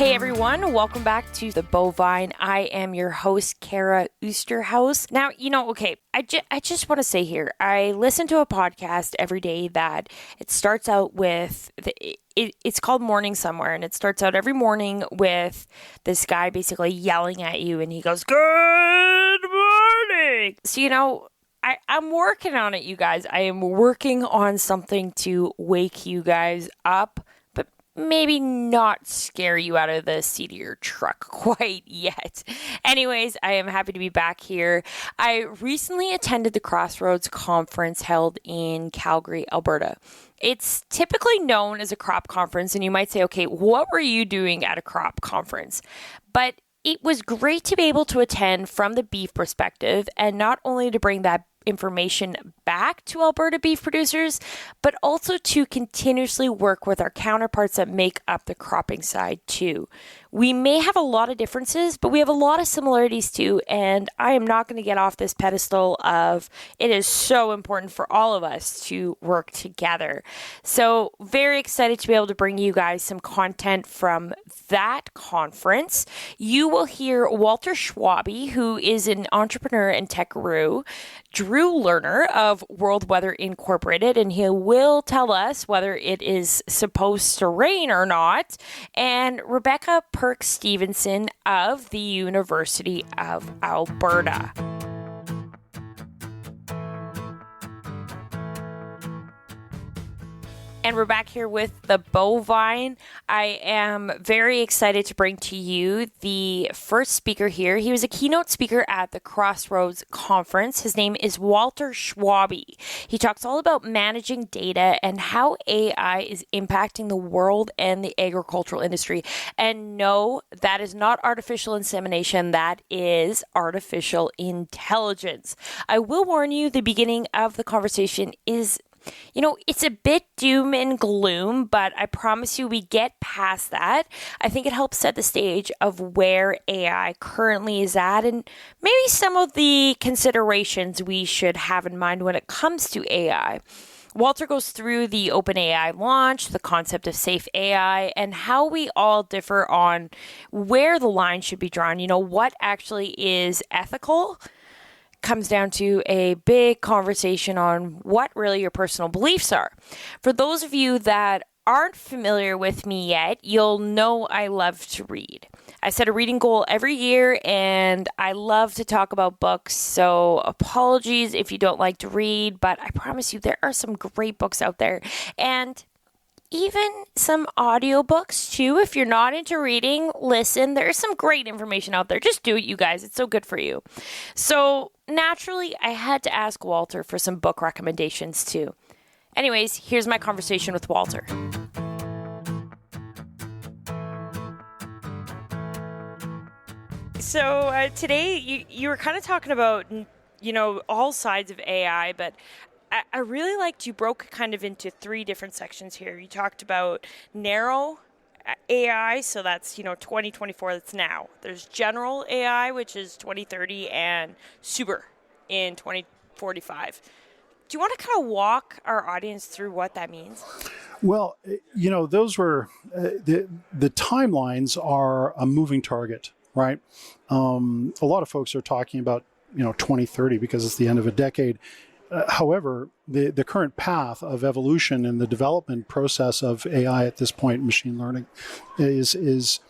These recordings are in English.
Hey everyone, welcome back to the Bovine. I am your host, Kara Oosterhuis. Now, I just want to say here, I listen to a podcast every day that it starts out with, it's called Morning Somewhere, and it starts out every morning with this guy basically yelling at you, and he goes, "Good morning!" So, I'm working on it, you guys. I am working on something to wake you guys up, but maybe not scare you out of the seat of your truck quite yet. Anyways, I am happy to be back here. I recently attended the CrossRoads Conference held in Calgary, Alberta. It's typically known as a crop conference, and you might say, okay, what were you doing at a crop conference? But it was great to be able to attend from the beef perspective, and not only to bring that information back to Alberta beef producers, but also to continuously work with our counterparts that make up the cropping side too. We may have a lot of differences, but we have a lot of similarities too, and I am not going to get off this pedestal of it is so important for all of us to work together. So very excited to be able to bring you guys some content from that conference. You will hear Walter Schwabe, who is an entrepreneur and tech guru, Drew Lerner of World Weather Incorporated, and he will tell us whether it is supposed to rain or not, and Rebecca Purc-Stephenson of the University of Alberta. And we're back here with the Bovine. I am very excited to bring to you the first speaker here. He was a keynote speaker at the CrossRoads Conference. His name is Walter Schwabe. He talks all about managing data and how AI is impacting the world and the agricultural industry. And no, that is not artificial insemination. That is artificial intelligence. I will warn you, the beginning of the conversation is it's a bit doom and gloom, but I promise you we get past that. I think it helps set the stage of where AI currently is at and maybe some of the considerations we should have in mind when it comes to AI. Walter goes through the OpenAI launch, the concept of safe AI, and how we all differ on where the line should be drawn. What actually is ethical comes down to a big conversation on what really your personal beliefs are. For those of you that aren't familiar with me yet, you'll know I love to read. I set a reading goal every year, and I love to talk about books, so apologies if you don't like to read, but I promise you there are some great books out there, and even some audiobooks too. If you're not into reading, listen, there's some great information out there. Just do it, you guys. It's so good for you. So naturally, I had to ask Walter for some book recommendations too. Anyways, here's my conversation with Walter. So today you were kind of talking about, all sides of AI, but I really liked you broke kind of into three different sections here. You talked about narrow AI, so that's, 2024, that's now. There's general AI, which is 2030, and super in 2045. Do you want to kind of walk our audience through what that means? Well, those were, the timelines are a moving target, right? A lot of folks are talking about, 2030 because it's the end of a decade. However, the current path of evolution and the development process of AI at this point, machine learning, is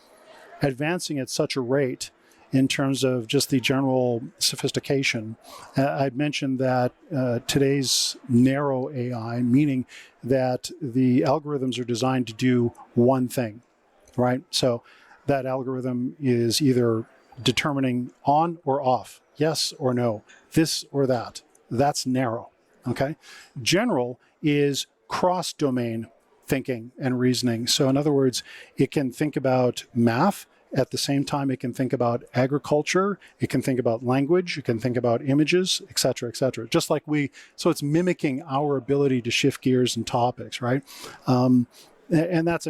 advancing at such a rate in terms of just the general sophistication. I'd mentioned that today's narrow AI, meaning that the algorithms are designed to do one thing, right? So that algorithm is either determining on or off, yes or no, this or that. That's narrow, okay? General is cross-domain thinking and reasoning. So in other words, it can think about math. At the same time, it can think about agriculture. It can think about language. It can think about images, et cetera, et cetera. Just like so it's mimicking our ability to shift gears and topics, right? And that's,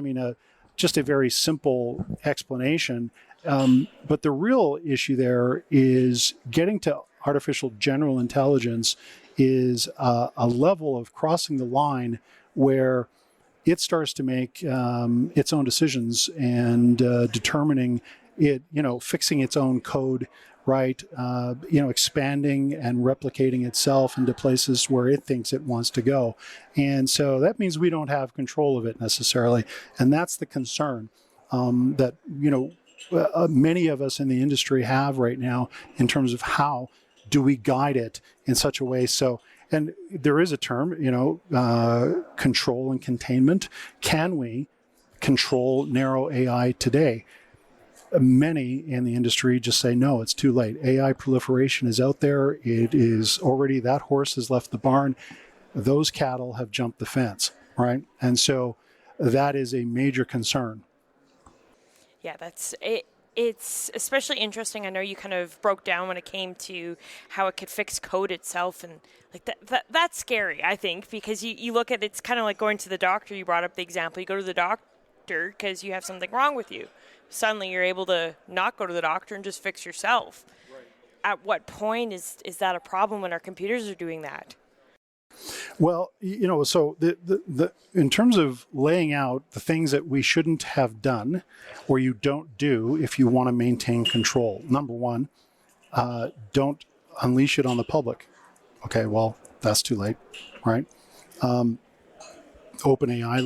just a very simple explanation. But the real issue there is getting to artificial general intelligence is a level of crossing the line where it starts to make its own decisions and determining it, fixing its own code, right? Expanding and replicating itself into places where it thinks it wants to go. And so that means we don't have control of it necessarily. And that's the concern that, many of us in the industry have right now in terms of how do we guide it in such a way. So, and there is a term, control and containment. Can we control narrow AI today? Many in the industry just say, no, it's too late. AI proliferation is out there. It is already, that horse has left the barn. Those cattle have jumped the fence, right? And so that is a major concern. Yeah, that's it. It's especially interesting. I know you kind of broke down when it came to how it could fix code itself, and like that's scary, I think, because you look at it's kind of like going to the doctor. You brought up the example. You go to the doctor because you have something wrong with you. Suddenly you're able to not go to the doctor and just fix yourself. Right. At what point is that a problem when our computers are doing that? Well, so the in terms of laying out the things that we shouldn't have done or you don't do if you want to maintain control. Number one, don't unleash it on the public. Okay, well, that's too late, right? OpenAI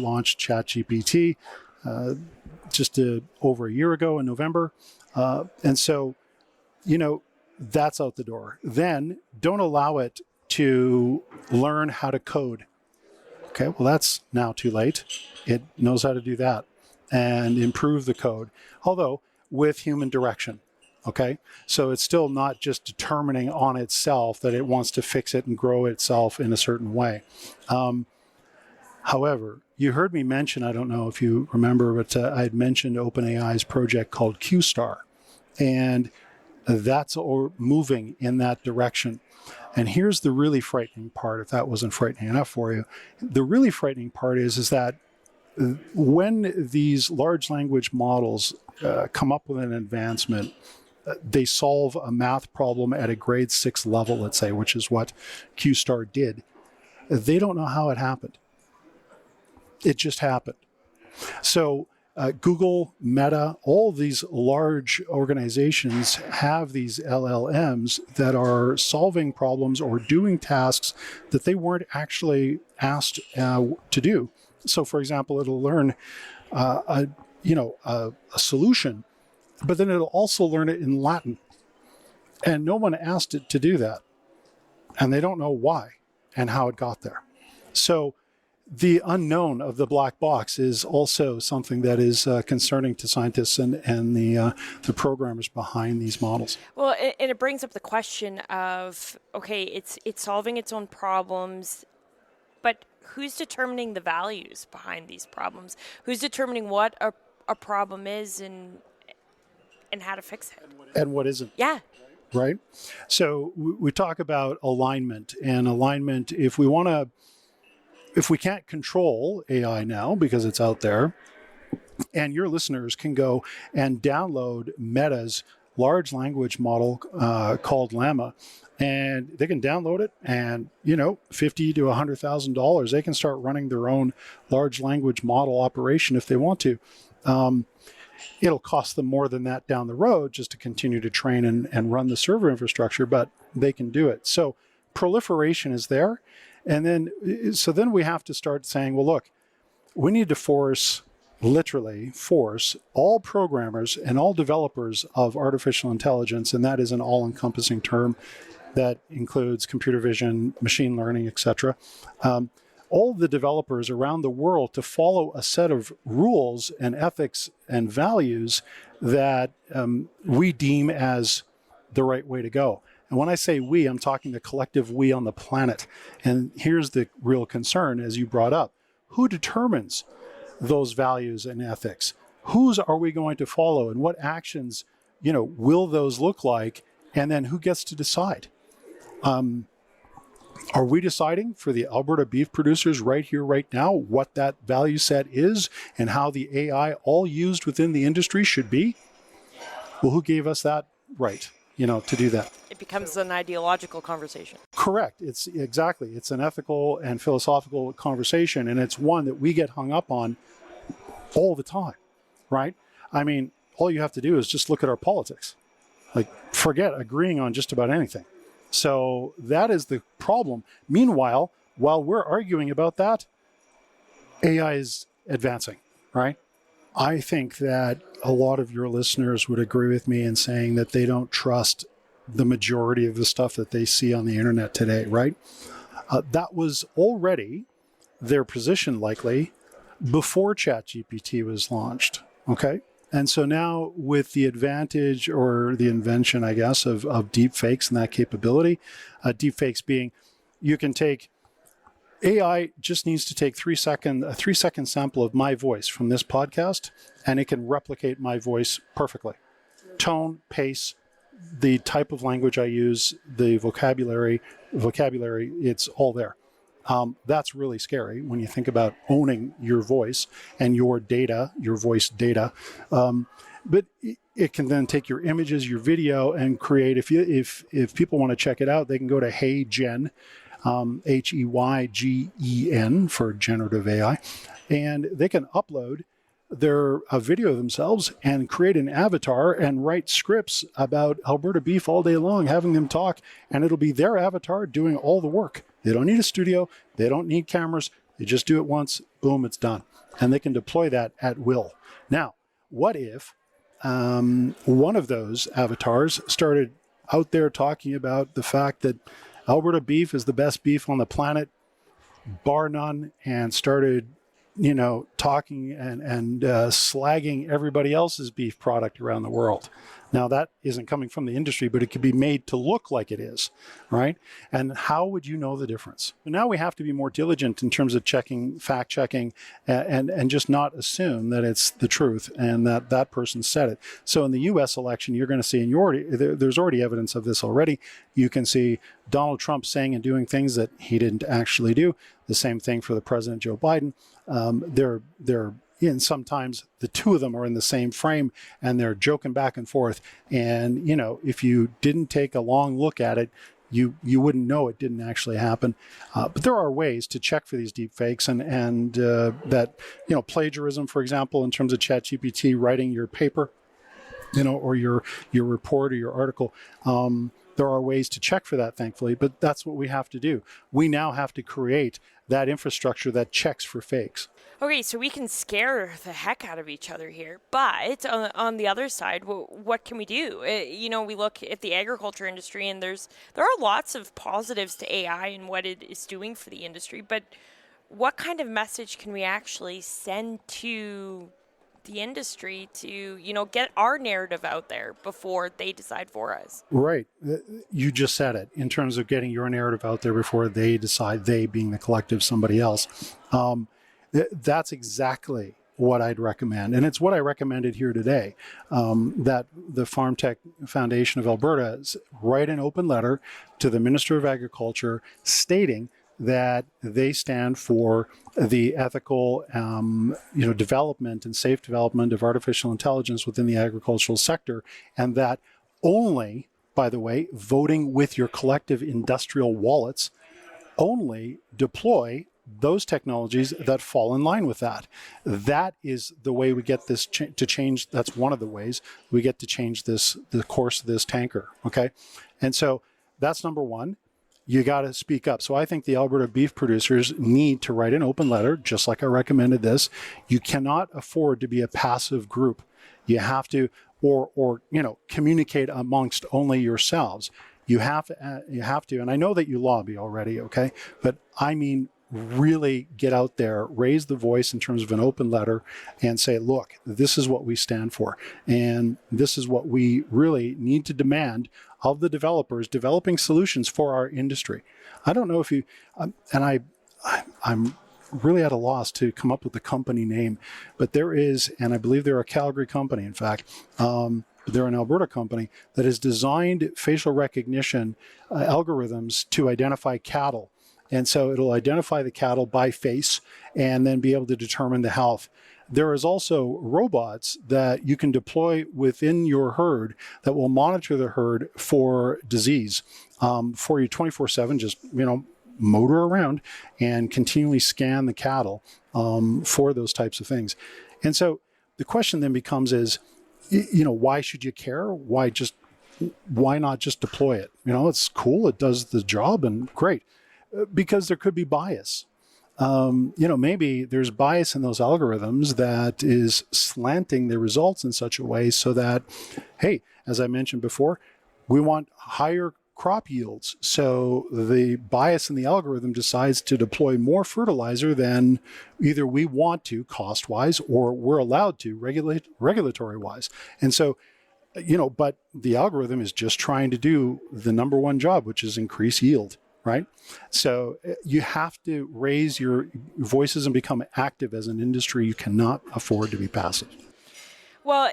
launched ChatGPT just over a year ago in November. And so, that's out the door. Then don't allow it to learn how to code. Okay, well, that's now too late. It knows how to do that and improve the code, although with human direction. Okay, so it's still not just determining on itself that it wants to fix it and grow itself in a certain way. However, you heard me mention, I don't know if you remember, but I had mentioned OpenAI's project called QStar, and that's moving in that direction. And here's the really frightening part, if that wasn't frightening enough for you. The really frightening part is that when these large language models come up with an advancement, they solve a math problem at a grade 6 level, let's say, which is what QStar did. They don't know how it happened. It just happened. So Google, Meta, all these large organizations have these LLMs that are solving problems or doing tasks that they weren't actually asked to do. So, for example, it'll learn a solution, but then it'll also learn it in Latin. And no one asked it to do that. And they don't know why and how it got there. So the unknown of the black box is also something that is concerning to scientists and the programmers behind these models. Well, and it brings up the question of, okay, it's solving its own problems, but who's determining the values behind these problems? Who's determining what a problem is and how to fix it? And what isn't. Yeah. Right? So we talk about alignment, and alignment, if we can't control AI now because it's out there, and your listeners can go and download Meta's large language model called Llama, and they can download it, and $50,000 to $100,000, they can start running their own large language model operation if they want to. It'll cost them more than that down the road just to continue to train and run the server infrastructure, but they can do it. So proliferation is there. And then we have to start saying, well, look, we need to literally force all programmers and all developers of artificial intelligence, and that is an all-encompassing term that includes computer vision, machine learning, etc. All the developers around the world to follow a set of rules and ethics and values that we deem as the right way to go. And when I say we, I'm talking the collective we on the planet. And here's the real concern, as you brought up. Who determines those values and ethics? Whose are we going to follow, and what actions, will those look like? And then who gets to decide? Are we deciding for the Alberta beef producers right here, right now, what that value set is and how the AI all used within the industry should be? Well, who gave us that right? to do that. It becomes an ideological conversation. Correct. It's an ethical and philosophical conversation, and it's one that we get hung up on all the time, right? I mean, all you have to do is just look at our politics. Like, forget agreeing on just about anything. So that is the problem. Meanwhile, while we're arguing about that, AI is advancing, right? I think that a lot of your listeners would agree with me in saying that they don't trust the majority of the stuff that they see on the internet today, right? That was already their position, likely, before ChatGPT was launched, okay? And so now with the advantage or the invention, I guess, of deep fakes and that capability, deep fakes being, you can take, AI just needs to take a 3-second sample of my voice from this podcast, and it can replicate my voice perfectly. Tone, pace, the type of language I use, the vocabulary, it's all there. That's really scary when you think about owning your voice and your data, your voice data. But it can then take your images, your video, and create. If people want to check it out, they can go to HeyGen, HeyGen for generative AI, and they can upload a video of themselves and create an avatar and write scripts about Alberta beef all day long, having them talk, and it'll be their avatar doing all the work. They don't need a studio. They don't need cameras. They just do it once. Boom, it's done. And they can deploy that at will. Now, what if one of those avatars started out there talking about the fact that Alberta beef is the best beef on the planet, bar none, and started talking and slagging everybody else's beef product around the world. Now, that isn't coming from the industry, but it could be made to look like it is, right? And how would you know the difference? Now we have to be more diligent in terms of fact checking, and just not assume that it's the truth and that person said it. So in the U.S. election, you're going to see, and there's already evidence of this already, you can see Donald Trump saying and doing things that he didn't actually do. The same thing for the President Joe Biden. Sometimes the two of them are in the same frame and they're joking back and forth. And, if you didn't take a long look at it, you wouldn't know it didn't actually happen. But there are ways to check for these deep fakes and that, plagiarism, for example, in terms of ChatGPT writing your paper, or your report or your article. There are ways to check for that, thankfully, but that's what we have to do. We now have to create that infrastructure that checks for fakes. Okay, so we can scare the heck out of each other here, but on the other side, what can we do? We look at the agriculture industry, and there are lots of positives to AI and what it is doing for the industry, but what kind of message can we actually send to the industry to, get our narrative out there before they decide for us? Right. You just said it, in terms of getting your narrative out there before they decide, they being the collective, somebody else. That's exactly what I'd recommend. And it's what I recommended here today, that the Farm Tech Foundation of Alberta write an open letter to the Minister of Agriculture stating that they stand for the ethical, development and safe development of artificial intelligence within the agricultural sector, and that only, by the way, voting with your collective industrial wallets, only deploy those technologies that fall in line with that. That is the way we get this to change. That's one of the ways we get to change the course of this tanker. Okay. And so that's number one. You got to speak up. So I think the Alberta beef producers need to write an open letter, just like I recommended this. You cannot afford to be a passive group. You have to, or communicate amongst only yourselves. You have to, and I know that you lobby already, okay? But I mean, really get out there, raise the voice in terms of an open letter and say, look, this is what we stand for. And this is what we really need to demand of the developers developing solutions for our industry. I don't know if you, I'm really at a loss to come up with the company name, but there is, and I believe they're a Calgary company, in fact, they're an Alberta company that has designed facial recognition algorithms to identify cattle. And so it'll identify the cattle by face and then be able to determine the health. there is also robots that you can deploy within your herd that will monitor the herd for disease for you 24/7. Just, motor around and continually scan the cattle for those types of things. And so the question then becomes is, why should you care? Why not just deploy it? It's cool. It does the job and great, because there could be bias. Maybe there's bias in those algorithms that is slanting the results in such a way so that, hey, as I mentioned before, we want higher crop yields. So the bias in the algorithm decides to deploy more fertilizer than either we want to cost-wise or we're allowed to regulatory-wise. And so, but the algorithm is just trying to do the number one job, which is increase yield, right? So you have to raise your voices and become active as an industry. You cannot afford to be passive. Well,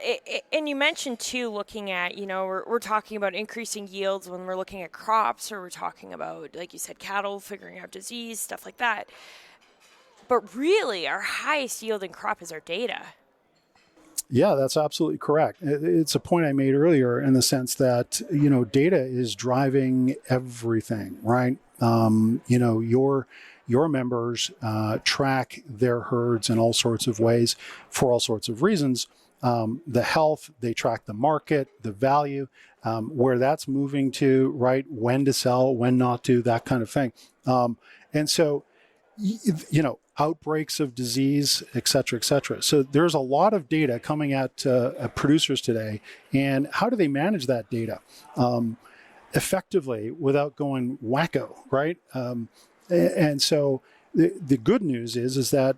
and you mentioned too, looking at, we're talking about increasing yields when we're looking at crops, or we're talking about, like you said, cattle, figuring out disease, stuff like that. But really, our highest yielding crop is our data. Yeah, that's absolutely correct. It's a point I made earlier in the sense that, data is driving everything, right? Your members track their herds in all sorts of ways for all sorts of reasons. The health, they track the market, the value, where that's moving to, right? When to sell, when not to, that kind of thing. And so, outbreaks of disease, et cetera, et cetera. So there's a lot of data coming at producers today. And how do they manage that data effectively without going wacko, right? And so the good news is that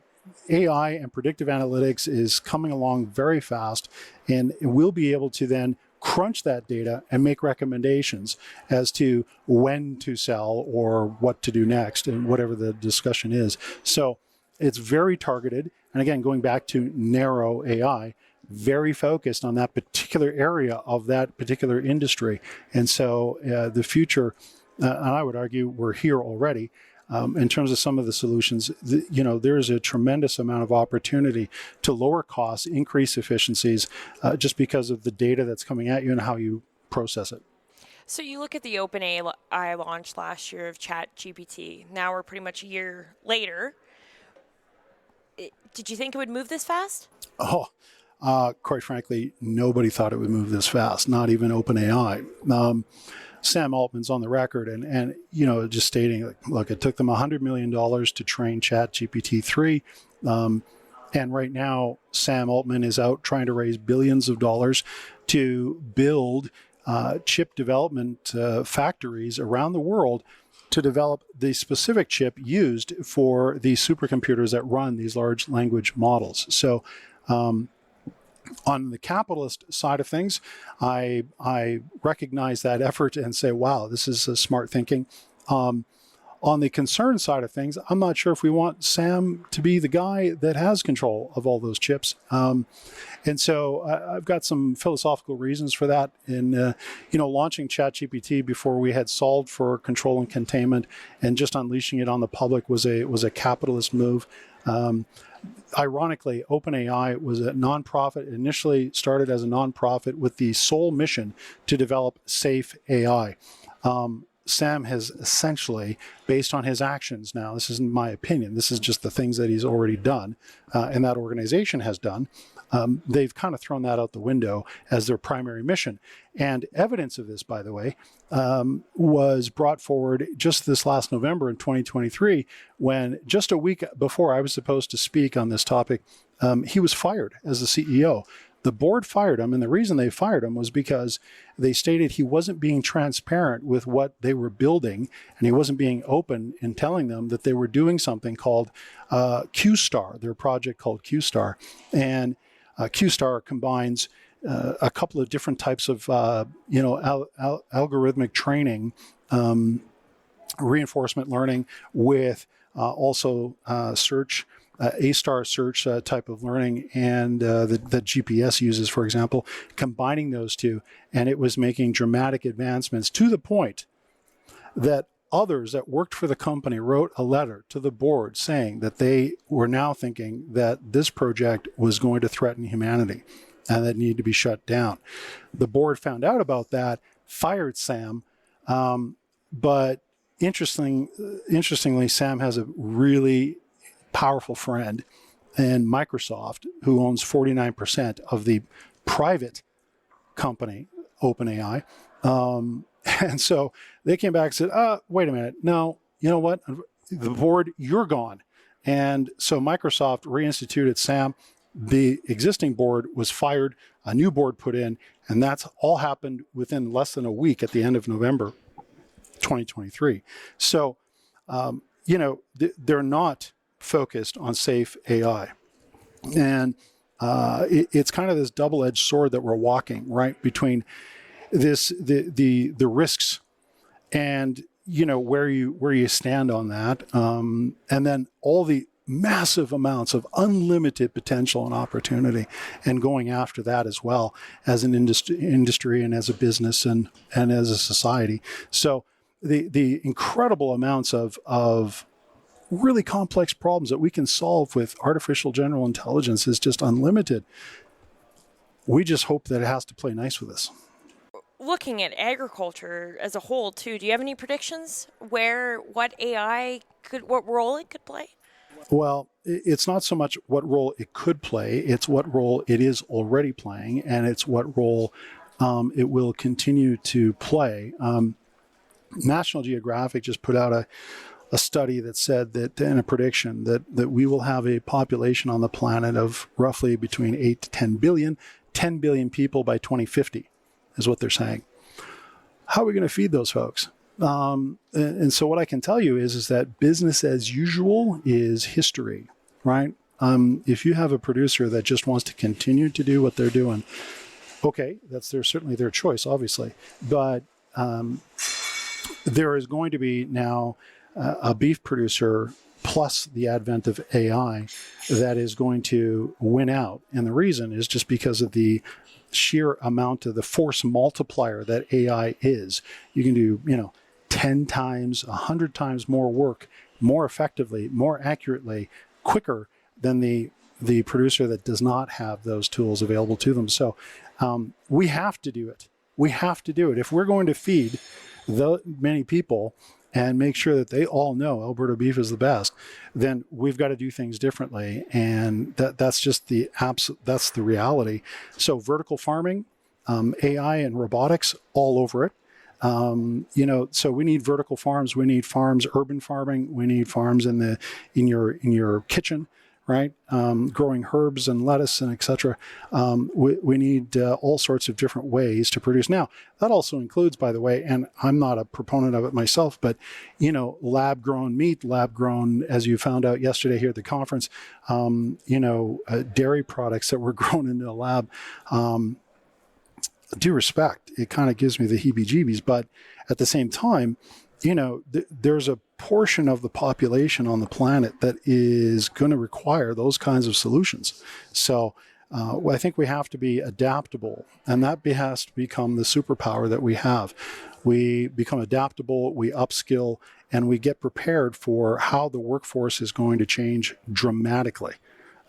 AI and predictive analytics is coming along very fast, and we'll be able to then crunch that data and make recommendations as to when to sell or what to do next and whatever the discussion is. So it's very targeted. And again, going back to narrow AI, very focused on that particular area of that particular industry. And so the future, and I would argue we're here already, in terms of some of the solutions, there is a tremendous amount of opportunity to lower costs, increase efficiencies, just because of the data that's coming at you and how you process it. So you look at the OpenAI launch last year of ChatGPT. Now we're pretty much a year later. Did you think it would move this fast? Quite frankly, nobody thought it would move this fast, not even OpenAI. Sam Altman's on the record and just stating, look, it took them $100 million to train ChatGPT-3. And right now, Sam Altman is out trying to raise billions of dollars to build chip development factories around the world to develop the specific chip used for the supercomputers that run these large language models. So, on the capitalist side of things, I recognize that effort and say, wow, this is smart thinking. On the concern side of things, I'm not sure if we want Sam to be the guy that has control of all those chips. And so I've got some philosophical reasons for that. In launching ChatGPT before we had solved for control and containment, and just unleashing it on the public was a capitalist move. Ironically, OpenAI was a nonprofit, initially started as a nonprofit with the sole mission to develop safe AI. Sam has essentially, based on his actions now, this isn't my opinion, this is just the things that he's already done and that organization has done, they've kind of thrown that out the window as their primary mission. And evidence of this, by the way, was brought forward just this last November in 2023, when just a week before I was supposed to speak on this topic, he was fired as the CEO. The board fired him, and the reason they fired him was because they stated he wasn't being transparent with what they were building, and he wasn't being open in telling them that they were doing something called QStar, their project called QStar. And QStar combines a couple of different types of, algorithmic training, reinforcement learning with also search, A-star search type of learning, and that GPS uses, for example, combining those two. And it was making dramatic advancements to the point that others that worked for the company wrote a letter to the board saying that they were now thinking that this project was going to threaten humanity and that needed to be shut down. The board found out about that, fired Sam, but interestingly, Sam has a really powerful friend in Microsoft who owns 49% of the private company, OpenAI. And so they came back and said, wait a minute. No, you know what? The board, you're gone. And so Microsoft reinstituted Sam. The existing board was fired, a new board put in, and that's all happened within less than a week at the end of November 2023. So, they're not focused on safe AI. And it's kind of this double-edged sword that we're walking, right, between the risks and where you stand on that, and then all the massive amounts of unlimited potential and opportunity, and going after that as well as an industry and as a business and as a society. So the incredible amounts of really complex problems that we can solve with artificial general intelligence is just unlimited. We just hope that it has to play nice with us. Looking at agriculture as a whole too, do you have any predictions what role it could play? Well, it's not so much what role it could play, it's what role it is already playing, and it's what role it will continue to play. National Geographic just put out a study that said that, and a prediction that we will have a population on the planet of roughly between 8 to 10 billion, 10 billion people by 2050 is what they're saying. How are we going to feed those folks? And so what I can tell you is that business as usual is history, right? If you have a producer that just wants to continue to do what they're doing, okay, that's certainly their choice, obviously. But there is going to be now a beef producer plus the advent of AI that is going to win out. And the reason is just because of the sheer amount of the force multiplier that AI is. You can do, 10 times, 100 times more work, more effectively, more accurately, quicker than the producer that does not have those tools available to them. So we have to do it. We have to do it. If we're going to feed many people and make sure that they all know Alberta beef is the best, then we've got to do things differently. And that's just that's the reality. So vertical farming, AI and robotics all over it. So we need vertical farms, we need farms, urban farming, we need farms in your kitchen, right? Growing herbs and lettuce and etc. We need all sorts of different ways to produce. Now, that also includes, by the way, and I'm not a proponent of it myself, but, lab-grown meat, lab-grown, as you found out yesterday here at the conference, dairy products that were grown in a lab. Due respect, it kind of gives me the heebie-jeebies, but at the same time, there's a portion of the population on the planet that is going to require those kinds of solutions. So I think we have to be adaptable, and that has to become the superpower that we have. We become adaptable, we upskill, and we get prepared for how the workforce is going to change dramatically.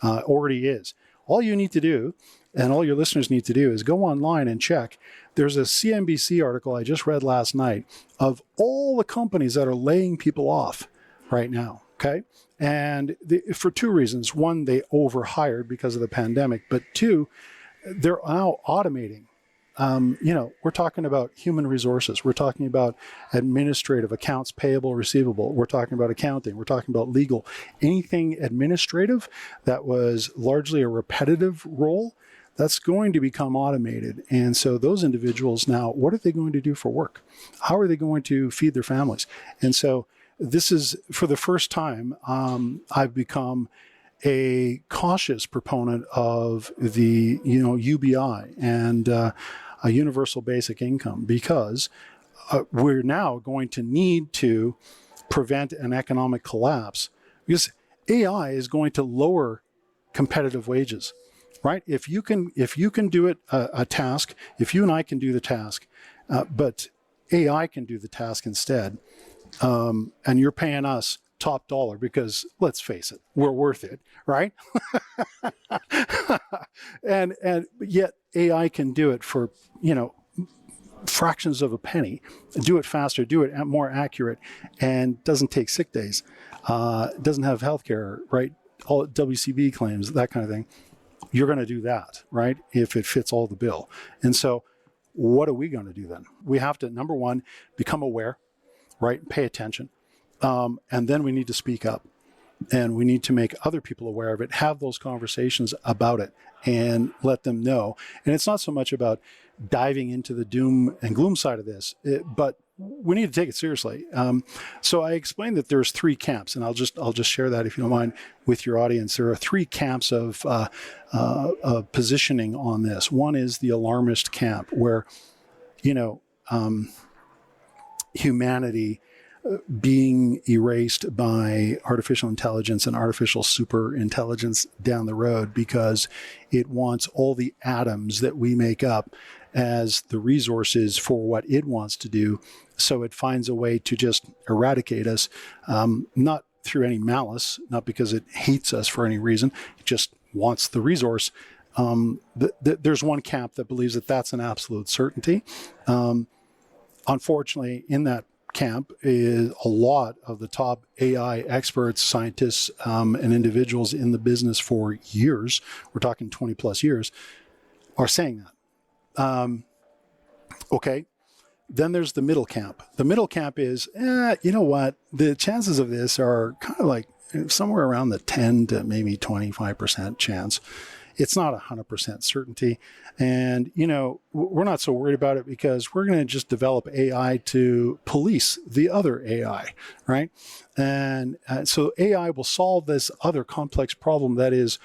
Already is. All you need to do, and all your listeners need to do, is go online and check. There's a CNBC article I just read last night of all the companies that are laying people off right now, okay? And for two reasons. One, they overhired because of the pandemic, but two, they're now automating. We're talking about human resources. We're talking about administrative, accounts payable, receivable. We're talking about accounting. We're talking about legal. Anything administrative that was largely a repetitive role, that's going to become automated. And so those individuals now, what are they going to do for work? How are they going to feed their families? And so this is, for the first time, I've become a cautious proponent of the, UBI and a universal basic income, because we're now going to need to prevent an economic collapse, because AI is going to lower competitive wages. Right? If you can do it, a task, if you and I can do the task, but AI can do the task instead, and you're paying us top dollar because, let's face it, we're worth it, right? and yet AI can do it for, fractions of a penny, do it faster, do it more accurate, and doesn't take sick days, doesn't have healthcare, right? All WCB claims, that kind of thing. You're going to do that, right? If it fits all the bill. And so what are we going to do then? We have to, number one, become aware, right? Pay attention. And then we need to speak up, and we need to make other people aware of it, have those conversations about it, and let them know. And it's not so much about diving into the doom and gloom side of this, but we need to take it seriously. So I explained that there's three camps, and I'll just share that, if you don't mind, with your audience. There are three camps of positioning on this. One is the alarmist camp, where humanity being erased by artificial intelligence and artificial super intelligence down the road, because it wants all the atoms that we make up as the resources for what it wants to do. So it finds a way to just eradicate us, not through any malice, not because it hates us for any reason. It just wants the resource. There's one camp that believes that that's an absolute certainty. Unfortunately, in that camp is a lot of the top AI experts, scientists, and individuals in the business for years, we're talking 20 plus years, are saying that. Okay. Then there's the middle camp. The middle camp is, you know what? The chances of this are kind of like somewhere around the 10 to maybe 25% chance. It's not 100% certainty. And, we're not so worried about it because we're going to just develop AI to police the other AI, right? And so AI will solve this other complex problem that is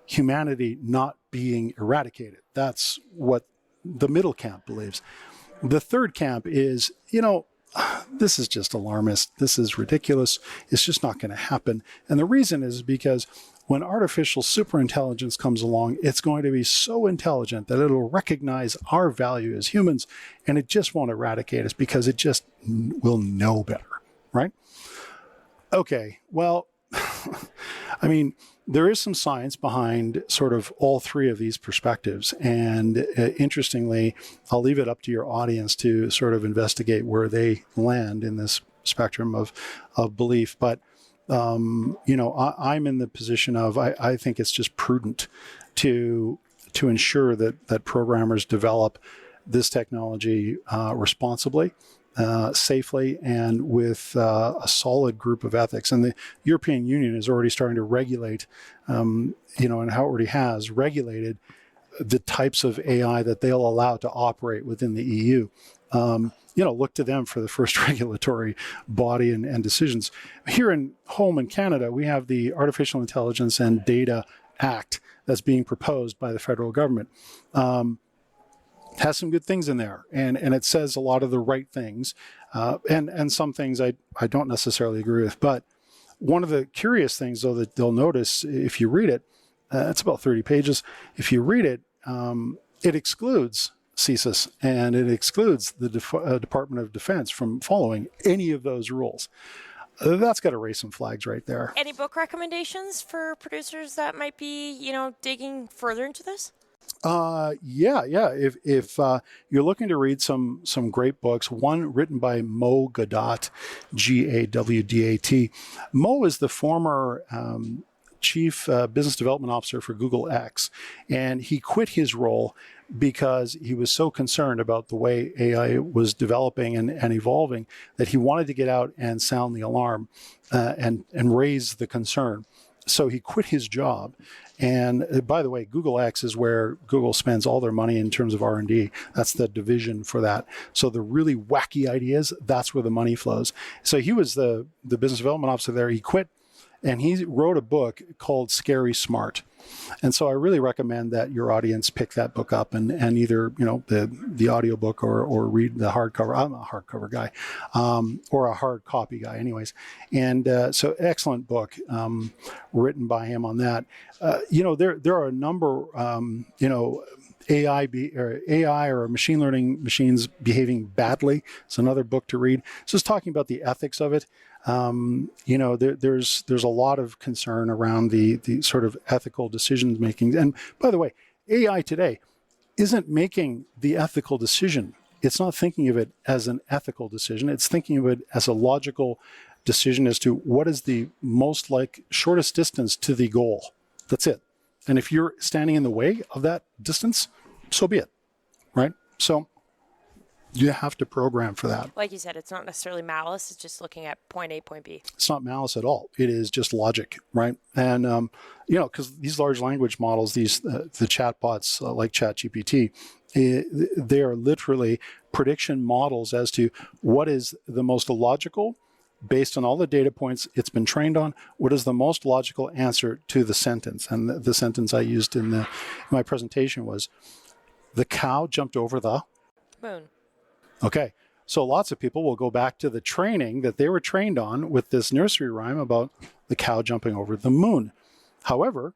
humanity not being eradicated. That's what the middle camp believes. The third camp is, this is just alarmist. This is ridiculous. It's just not going to happen. And the reason is because when artificial superintelligence comes along, it's going to be so intelligent that it'll recognize our value as humans, and it just won't eradicate us because it just will know better, right? Okay, well, I mean, there is some science behind sort of all three of these perspectives. And interestingly, I'll leave it up to your audience to sort of investigate where they land in this spectrum of belief. But I'm in the position of, I think it's just prudent to ensure that programmers develop this technology responsibly, safely, and with a solid group of ethics. And the European Union is already starting to regulate, and how it already has regulated the types of AI that they'll allow to operate within the EU. Look to them for the first regulatory body and decisions. Here home in Canada, we have the Artificial Intelligence and Data Act that's being proposed by the federal government. Has some good things in there, and it says a lot of the right things, and some things I don't necessarily agree with. But one of the curious things, though, that they'll notice if you read it, it's about 30 pages. If you read it, it excludes CSIS, and it excludes the Department of Defense from following any of those rules. That's got to raise some flags right there. Any book recommendations for producers that might be, digging further into this? Yeah. If you're looking to read some great books, one written by Mo Gawdat, Gawdat. Mo is the former chief business development officer for Google X, and he quit his role because he was so concerned about the way AI was developing and evolving that he wanted to get out and sound the alarm and raise the concern. So he quit his job. And by the way, Google X is where Google spends all their money in terms of R&D. That's the division for that. So the really wacky ideas, that's where the money flows. So he was the business development officer there. He quit, and he wrote a book called Scary Smart. And so I really recommend that your audience pick that book up and either, the audiobook or read the hardcover. I'm a hardcover guy, or a hard copy guy anyways. And so excellent book written by him on that. There are a number, AI or machine learning machines behaving badly. It's another book to read. It's just talking about the ethics of it. There's a lot of concern around the sort of ethical decision making. And by the way, AI today isn't making the ethical decision. It's not thinking of it as an ethical decision. It's thinking of it as a logical decision as to what is the most shortest distance to the goal. That's it. And if you're standing in the way of that distance, so be it, right? So you have to program for that. Like you said, it's not necessarily malice. It's just looking at point A, point B. It's not malice at all. It is just logic, right? And, because these large language models, the chatbots like ChatGPT, they are literally prediction models as to what is the most logical based on all the data points it's been trained on. What is the most logical answer to the sentence? And the sentence I used in my presentation was, the cow jumped over the moon. Okay, so lots of people will go back to the training that they were trained on with this nursery rhyme about the cow jumping over the moon. However,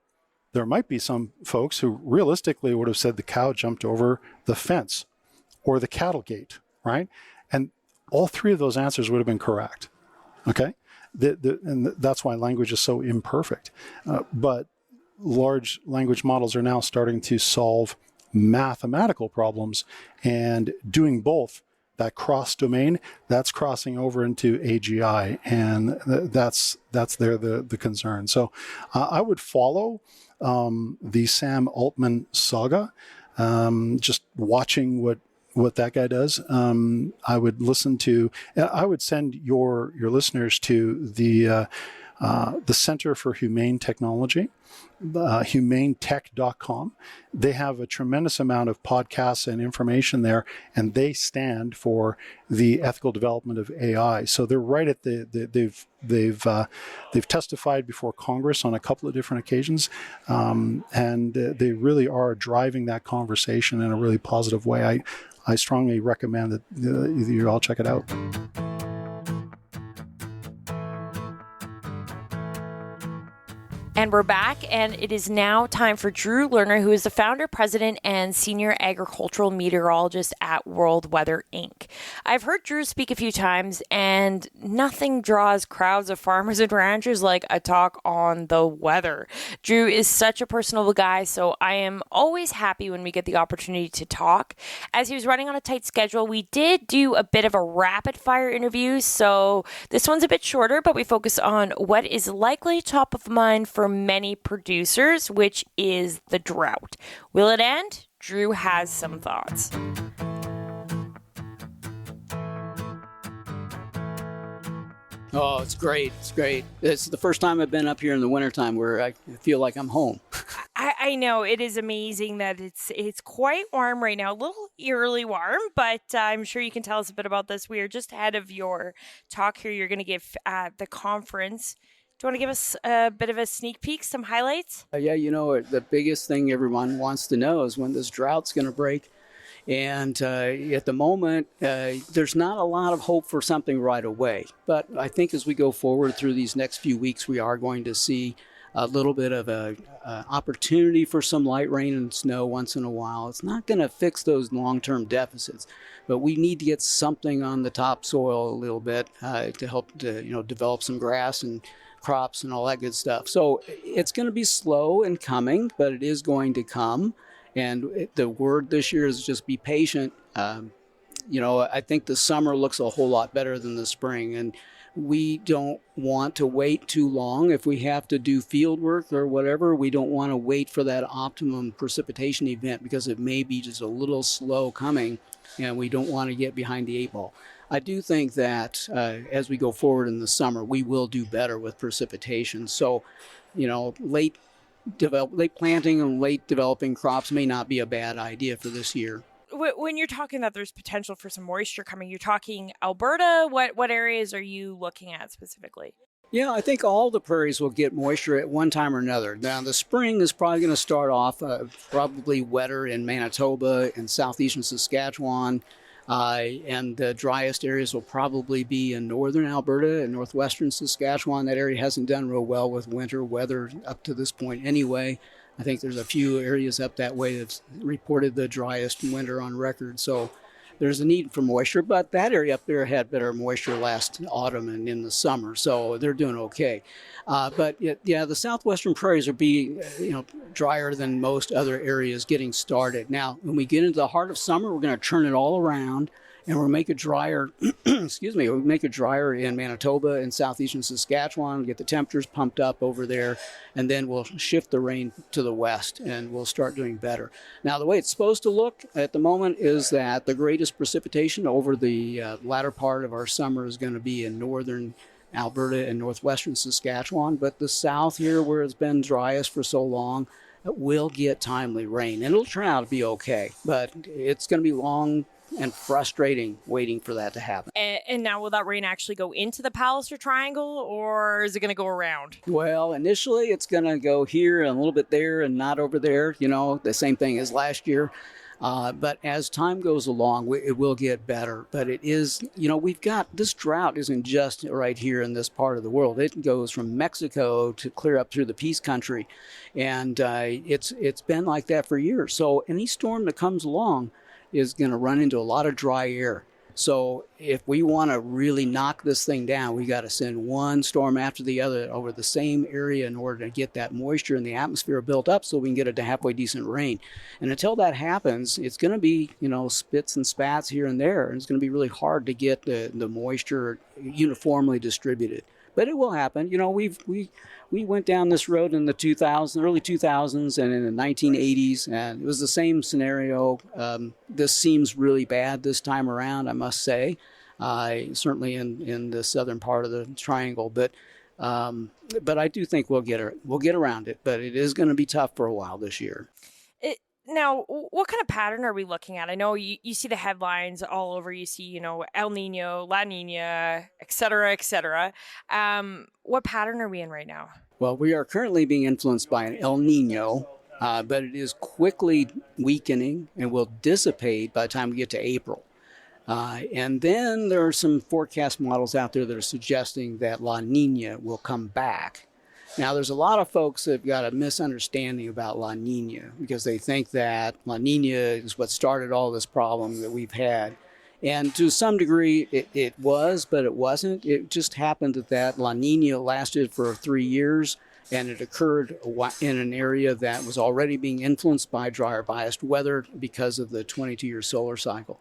there might be some folks who realistically would have said the cow jumped over the fence or the cattle gate, right? And all three of those answers would have been correct, okay? And that's why language is so imperfect. But large language models are now starting to solve mathematical problems, and doing both, that cross domain, that's crossing over into AGI, and that's the concern. So I would follow the Sam Altman saga, just watching what that guy does. I would send your listeners to the Center for Humane Technology, humanetech.com. They have a tremendous amount of podcasts and information there, and they stand for the ethical development of AI. So they're right at they've testified before Congress on a couple of different occasions, and they really are driving that conversation in a really positive way. I strongly recommend that you all check it out. And we're back, and it is now time for Drew Lerner, who is the founder, president, and senior agricultural meteorologist at World Weather, Inc. I've heard Drew speak a few times, and nothing draws crowds of farmers and ranchers like a talk on the weather. Drew is such a personable guy, so I am always happy when we get the opportunity to talk. As he was running on a tight schedule, we did do a bit of a rapid-fire interview, so this one's a bit shorter, but we focus on what is likely top of mind for many producers, which is the drought. Will it end? Drew has some thoughts. Oh, it's great. It's great. It's the first time I've been up here in the wintertime where I feel like I'm home. I know it is amazing that it's quite warm right now, a little eerily warm, but I'm sure you can tell us a bit about this. We are just ahead of your talk here you're going to give at the conference. Do you want to give us a bit of a sneak peek, some highlights? Yeah, the biggest thing everyone wants to know is when this drought's going to break. And at the moment, there's not a lot of hope for something right away. But I think as we go forward through these next few weeks, we are going to see a little bit of a opportunity for some light rain and snow once in a while. It's not going to fix those long-term deficits, but we need to get something on the topsoil a little bit to help to develop some grass and crops and all that good stuff. So it's going to be slow in coming, but it is going to come. And the word this year is just be patient. I think the summer looks a whole lot better than the spring, and we don't want to wait too long. If we have to do field work or whatever, we don't want to wait for that optimum precipitation event because it may be just a little slow coming, and we don't want to get behind the eight ball. I do think that as we go forward in the summer, we will do better with precipitation. So, late planting and late developing crops may not be a bad idea for this year. When you're talking that there's potential for some moisture coming, you're talking Alberta. What areas are you looking at specifically? Yeah, I think all the prairies will get moisture at one time or another. Now, the spring is probably going to start off probably wetter in Manitoba and southeastern Saskatchewan. And the driest areas will probably be in northern Alberta and northwestern Saskatchewan. That area hasn't done real well with winter weather up to this point anyway. I think there's a few areas up that way that's reported the driest winter on record. So there's a need for moisture, but that area up there had better moisture last autumn and in the summer, so they're doing okay. But the southwestern prairies will be, drier than most other areas getting started. Now, when we get into the heart of summer, we're going to turn it all around, and we'll make it drier. We'll make it drier in Manitoba and southeastern Saskatchewan, get the temperatures pumped up over there, and then we'll shift the rain to the west, and we'll start doing better. Now, the way it's supposed to look at the moment is that the greatest precipitation over the latter part of our summer is going to be in northern Alberta and northwestern Saskatchewan, but the south here, where it's been driest for so long, will get timely rain, and it'll turn out to be okay, but it's going to be long and frustrating waiting for that to happen. And now, will that rain actually go into the Palliser Triangle, or is it going to go around? Well, initially it's going to go here and a little bit there and not over there, the same thing as last year. But as time goes along, it will get better. But it is, we've got, this drought isn't just right here in this part of the world. It goes from Mexico to clear up through the Peace Country. And it's been like that for years. So any storm that comes along is going to run into a lot of dry air. So if we want to really knock this thing down, we got to send one storm after the other over the same area in order to get that moisture in the atmosphere built up so we can get it to halfway decent rain. And until that happens, it's going to be, spits and spats here and there. And it's going to be really hard to get the moisture uniformly distributed. But it will happen. We went down this road in the early 2000s and in the 1980s, and it was the same scenario. This seems really bad this time around, I must say, certainly in the southern part of the triangle. But I do think we'll get around it. But it is going to be tough for a while this year. Now, what kind of pattern are we looking at? I know you see the headlines all over. You see, El Nino, La Nina, et cetera, et cetera. What pattern are we in right now? Well, we are currently being influenced by an El Nino, but it is quickly weakening and will dissipate by the time we get to April. And then there are some forecast models out there that are suggesting that La Nina will come back. Now, there's a lot of folks that have got a misunderstanding about La Nina because they think that La Nina is what started all this problem that we've had. And to some degree, it was, but it wasn't. It just happened that La Nina lasted for 3 years, and it occurred in an area that was already being influenced by drier biased weather because of the 22-year solar cycle.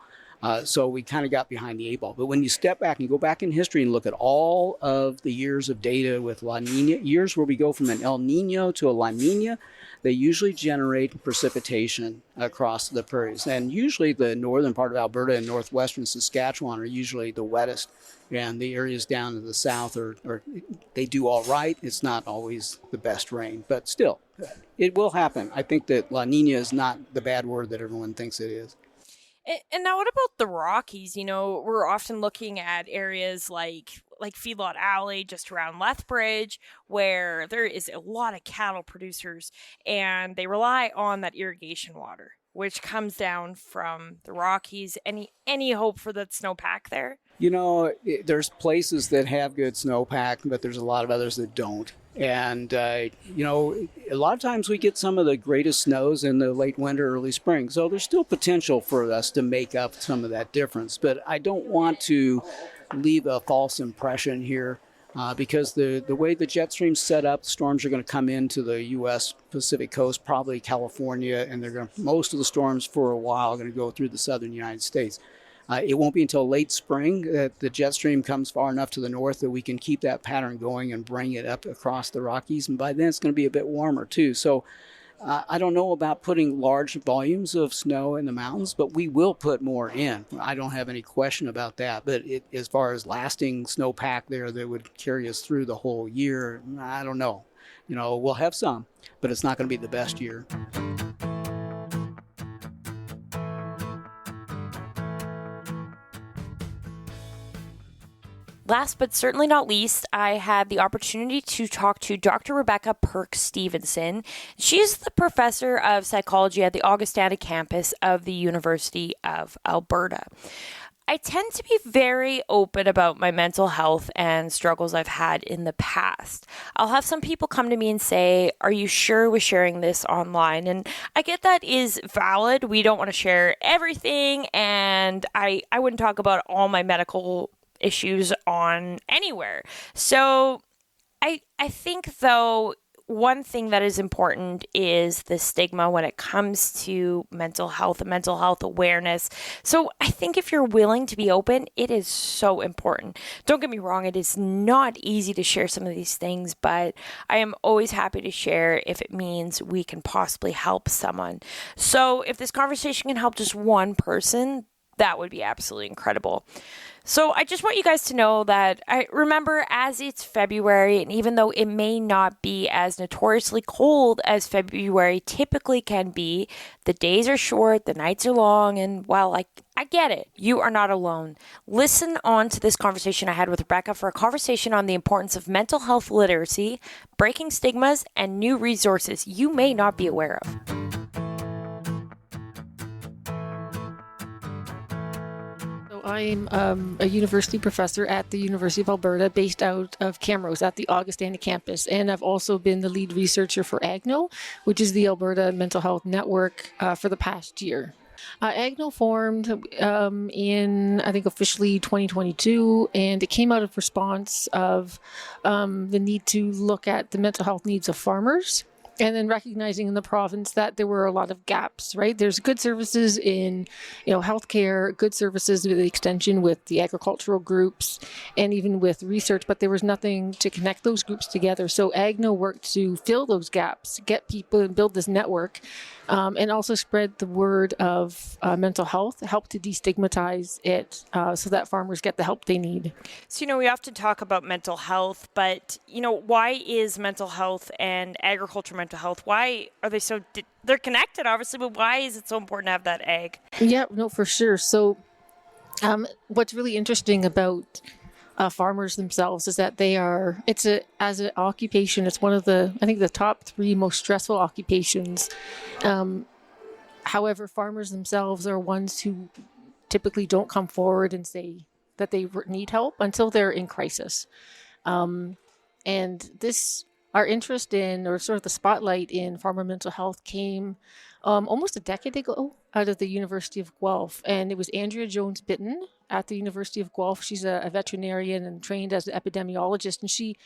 So we kind of got behind the eight ball. But when you step back and go back in history and look at all of the years of data with La Nina, years where we go from an El Nino to a La Nina, they usually generate precipitation across the prairies. And usually the northern part of Alberta and northwestern Saskatchewan are usually the wettest. And the areas down to the south are they do all right. It's not always the best rain, but still, it will happen. I think that La Nina is not the bad word that everyone thinks it is. And now what about the Rockies? We're often looking at areas like Feedlot Alley, just around Lethbridge, where there is a lot of cattle producers, and they rely on that irrigation water, which comes down from the Rockies. Any hope for that snowpack there? There's places that have good snowpack, but there's a lot of others that don't. And, a lot of times we get some of the greatest snows in the late winter, early spring. So there's still potential for us to make up some of that difference. But I don't want to leave a false impression here because the way the jet stream's set up, storms are going to come into the U.S. Pacific coast, probably California, and most of the storms for a while are going to go through the southern United States. It won't be until late spring that the jet stream comes far enough to the north that we can keep that pattern going and bring it up across the Rockies. And by then it's going to be a bit warmer too. So I don't know about putting large volumes of snow in the mountains, but we will put more in. I don't have any question about that. But as far as lasting snowpack there that would carry us through the whole year, I don't know. We'll have some, but it's not going to be the best year. Last but certainly not least, I had the opportunity to talk to Dr. Rebecca Purc-Stephenson. She's the professor of psychology at the Augustana Campus of the University of Alberta. I tend to be very open about my mental health and struggles I've had in the past. I'll have some people come to me and say, "Are you sure we're sharing this online?" And I get that is valid. We don't want to share everything, and I wouldn't talk about all my medical issues on anywhere. So I think, though, one thing that is important is the stigma when it comes to mental health and mental health awareness. So I think if you're willing to be open, it is so important. Don't get me wrong, it is not easy to share some of these things, but I am always happy to share if it means we can possibly help someone. So if this conversation can help just one person, that would be absolutely incredible. So I just want you guys to know that I remember, as it's February, and even though it may not be as notoriously cold as February typically can be, the days are short, the nights are long, and while I get it, you are not alone. Listen on to this conversation I had with Rebecca for a conversation on the importance of mental health literacy, breaking stigmas, and new resources you may not be aware of. I'm a university professor at the University of Alberta, based out of Camrose at the Augustana Campus. And I've also been the lead researcher for AGNO, which is the Alberta Mental Health Network, for the past year. AGNO formed in, I think, officially 2022, and it came out of response of the need to look at the mental health needs of farmers. And then recognizing in the province that there were a lot of gaps, right? There's good services in, healthcare, good services with the extension with the agricultural groups and even with research, but there was nothing to connect those groups together. So AGNO worked to fill those gaps, get people and build this network, and also spread the word of mental health, help to destigmatize it so that farmers get the help they need. So, we often talk about mental health, but, why is mental health and agriculture mental health, why are they so, they're connected obviously, but why is it so important to have that ag? Yeah, no, for sure. So what's really interesting about farmers themselves is that as an occupation, it's one of the top 3 most stressful occupations. However, farmers themselves are ones who typically don't come forward and say that they need help until they're in crisis. And our interest in, or sort of the spotlight in farmer mental health came almost a decade ago out of the University of Guelph. And it was Andrea Jones-Bitten at the University of Guelph. She's a veterinarian and trained as an epidemiologist. And she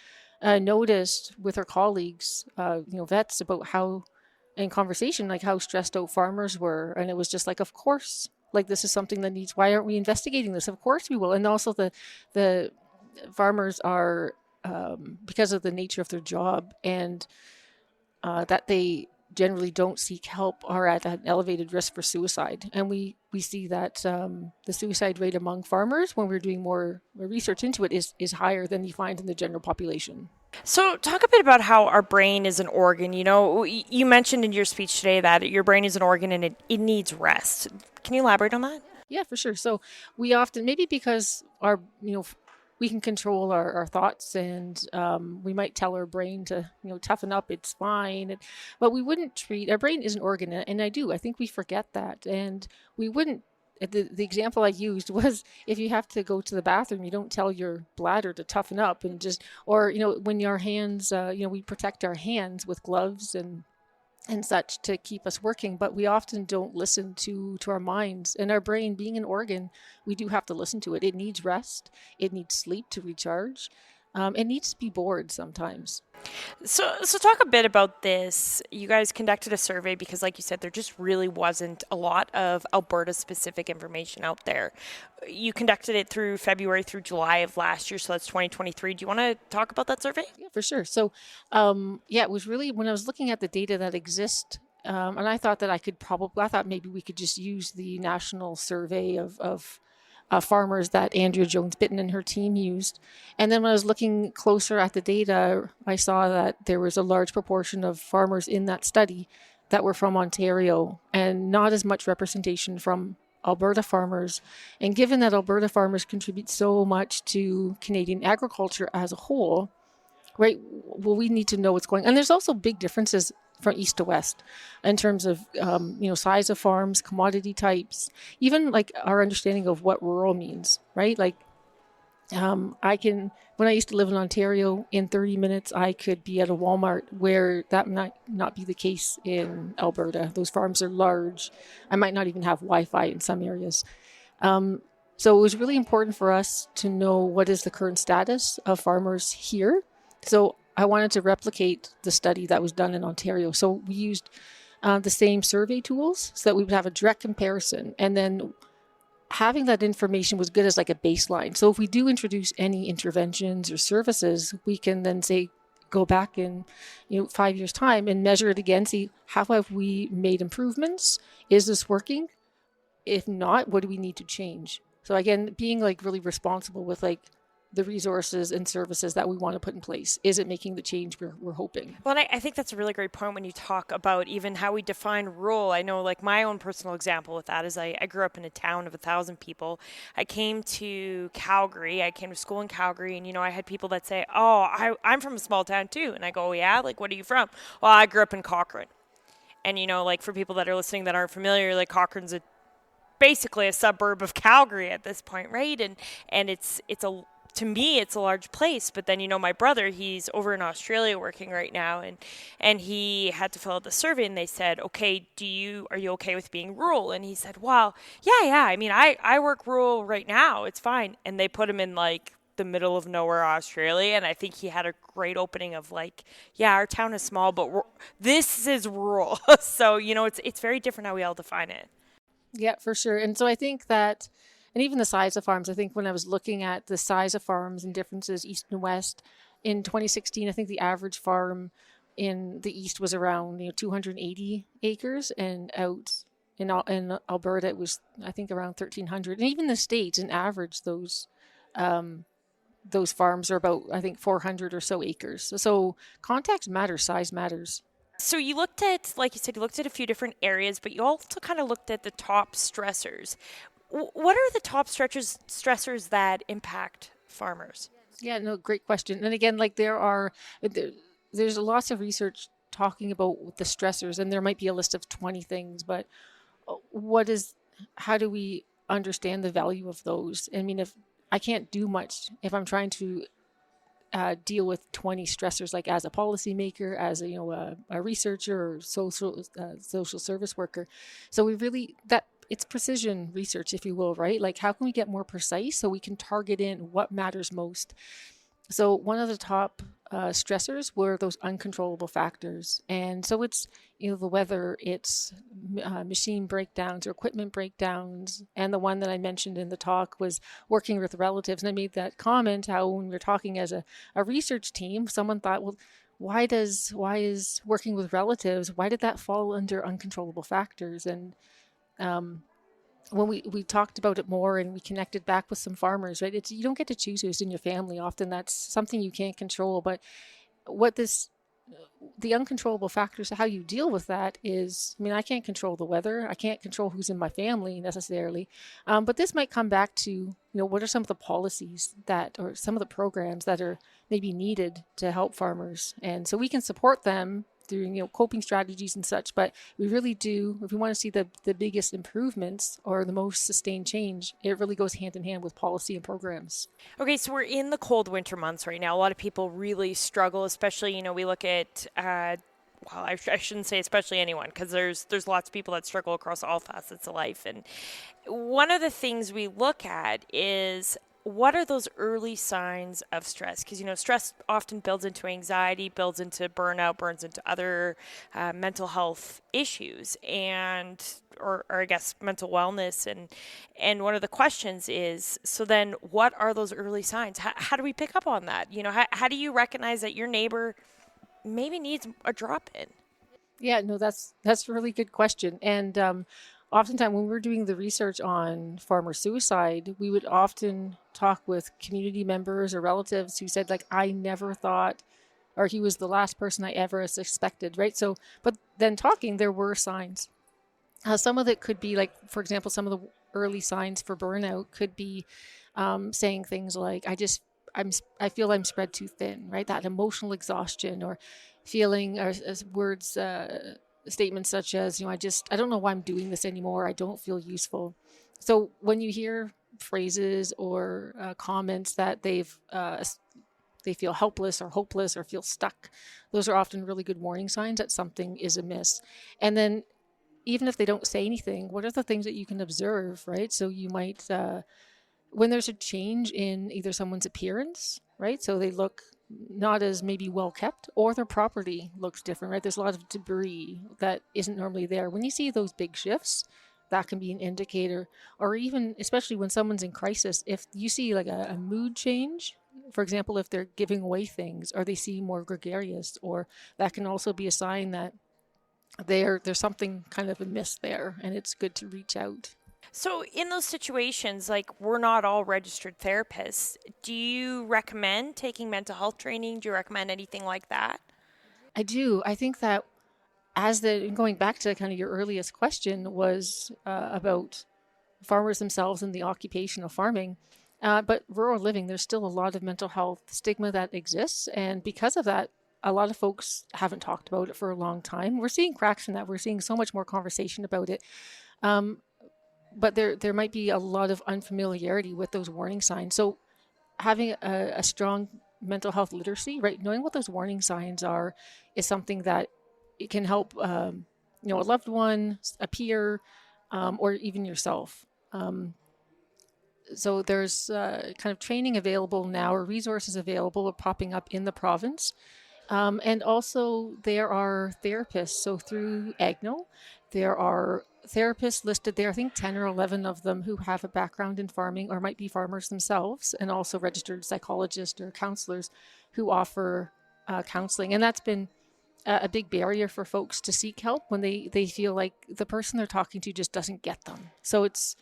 noticed with her colleagues, vets, about how, in conversation, like how stressed out farmers were. And it was just like, of course, like this is something that needs, why aren't we investigating this? Of course we will. And also the farmers are, because of the nature of their job and that they generally don't seek help, are at an elevated risk for suicide. And we see that the suicide rate among farmers, when we're doing more research into it, is higher than you find in the general population. So talk a bit about how our brain is an organ. You mentioned in your speech today that your brain is an organ and it needs rest. Can you elaborate on that? Yeah, for sure. So we often, maybe because we can control our thoughts, and we might tell our brain to, toughen up, it's fine. But we wouldn't treat, our brain is an organ, and I think we forget that. And we wouldn't, the example I used was, if you have to go to the bathroom, you don't tell your bladder to toughen up and just, or, when your hands, we protect our hands with gloves and such to keep us working, but we often don't listen to our minds. And our brain, being an organ, we do have to listen to it. It needs rest. It needs sleep to recharge. It needs to be bored sometimes. So talk a bit about this. You guys conducted a survey because, like you said, there just really wasn't a lot of Alberta-specific information out there. You conducted it through February through July of last year, so that's 2023. Do you want to talk about that survey? Yeah, for sure. So, it was really, when I was looking at the data that exist, and I thought that I thought maybe we could just use the national survey of farmers that Andrea Jones-Bitten and her team used. And then when I was looking closer at the data, I saw that there was a large proportion of farmers in that study that were from Ontario, and not as much representation from Alberta farmers. And given that Alberta farmers contribute so much to Canadian agriculture as a whole, right, well, we need to know what's going on. And there's also big differences from east to west in terms of, size of farms, commodity types, even like our understanding of what rural means, right? Like when I used to live in Ontario, in 30 minutes, I could be at a Walmart, where that might not be the case in Alberta. Those farms are large. I might not even have Wi-Fi in some areas. So it was really important for us to know what is the current status of farmers here. So I wanted to replicate the study that was done in Ontario. So we used the same survey tools so that we would have a direct comparison. And then having that information was good as like a baseline. So if we do introduce any interventions or services, we can then say, go back in 5 years' time and measure it again, see how have we made improvements? Is this working? If not, what do we need to change? So again, being like really responsible with like the resources and services that we want to put in place. Is it making the change we're hoping? Well, and I think that's a really great point when you talk about even how we define rural. I know like my own personal example with that is I grew up in a town of 1,000 people. I came to Calgary. I came to school in Calgary, and, I had people that say, oh, I'm from a small town too. And I go, yeah, like, what are you from? Well, I grew up in Cochrane. And, like for people that are listening that aren't familiar, like Cochrane's basically a suburb of Calgary at this point, right? And it's to me, it's a large place. But then, my brother, he's over in Australia working right now, and he had to fill out the survey, and they said, okay, are you okay with being rural? And he said, well, yeah. I mean, I work rural right now. It's fine. And they put him in like the middle of nowhere, Australia. And I think he had a great opening of like, yeah, our town is small, but this is rural. So, it's very different how we all define it. Yeah, for sure. And so I think that, and even the size of farms, I think when I was looking at the size of farms and differences east and west, in 2016, I think the average farm in the east was around 280 acres, and out in Alberta it was, I think, around 1,300. And even the States, in average, those farms are about, I think, 400 or so acres. So context matters, size matters. So you looked at, like you said, you looked at a few different areas, but you also kind of looked at the top stressors. What are the top stressors that impact farmers? Yeah, no, great question. And again, like there's lots of research talking about the stressors, and there might be a list of 20 things, but how do we understand the value of those? I mean, if I can't do much if I'm trying to deal with 20 stressors, like as a policymaker, as a researcher or social service worker. So it's precision research, if you will, right? Like, how can we get more precise so we can target in what matters most? So one of the top stressors were those uncontrollable factors. And so it's, the weather, it's machine breakdowns or equipment breakdowns. And the one that I mentioned in the talk was working with relatives. And I made that comment how when we were talking as a research team, someone thought, well, why is working with relatives, why did that fall under uncontrollable factors? And when we talked about it more and we connected back with some farmers, right? You don't get to choose who's in your family. Often that's something you can't control. But the uncontrollable factors, how you deal with that is, I mean, I can't control the weather. I can't control who's in my family necessarily. But this might come back to, what are some of the policies or some of the programs that are maybe needed to help farmers. And so we can support them through coping strategies and such, but we really do, if we want to see the biggest improvements or the most sustained change, it really goes hand in hand with policy and programs. Okay, so we're in the cold winter months right now. A lot of people really struggle, especially, we look at I shouldn't say especially anyone, because there's lots of people that struggle across all facets of life. And one of the things we look at is, what are those early signs of stress? Because, stress often builds into anxiety, builds into burnout, burns into other mental health issues or I guess mental wellness. And one of the questions is, so then what are those early signs? How do we pick up on that? How do you recognize that your neighbor maybe needs a drop-in? Yeah, no, that's a really good question. And oftentimes when we're doing the research on farmer suicide, we would often talk with community members or relatives who said, like, I never thought, or he was the last person I ever suspected, right? So, but then talking, there were signs. Some of it could be like, for example, some of the early signs for burnout could be saying things like, I feel I'm spread too thin, right? That emotional exhaustion, or feeling or as words, statements such as, I don't know why I'm doing this anymore. I don't feel useful. So when you hear phrases or comments that they feel helpless or hopeless or feel stuck, those are often really good warning signs that something is amiss. And then even if they don't say anything, what are the things that you can observe, right? So you might, when there's a change in either someone's appearance, right? So they look not as maybe well kept, or their property looks different, right? There's a lot of debris that isn't normally there. When you see those big shifts, that can be an indicator. Or even, especially when someone's in crisis, if you see like a mood change, for example, if they're giving away things or they seem more gregarious, or that can also be a sign that there's something kind of amiss there, and it's good to reach out. So in those situations, like, we're not all registered therapists. Do you recommend taking mental health training? Do you recommend anything like that? I do. I think that going back to kind of your earliest question was about farmers themselves and the occupation of farming. But rural living, there's still a lot of mental health stigma that exists. And because of that, a lot of folks haven't talked about it for a long time. We're seeing cracks in that. We're seeing so much more conversation about it. But there might be a lot of unfamiliarity with those warning signs. So having a strong mental health literacy, right, knowing what those warning signs are, is something that it can help, a loved one, a peer, or even yourself. So there's kind of training available now, or resources available or popping up in the province. And also there are therapists. So through AGNO, there are therapists listed there, I think 10 or 11 of them, who have a background in farming or might be farmers themselves, and also registered psychologists or counselors who offer counseling. And that's been a big barrier for folks to seek help when they feel like the person they're talking to just doesn't get them. So it's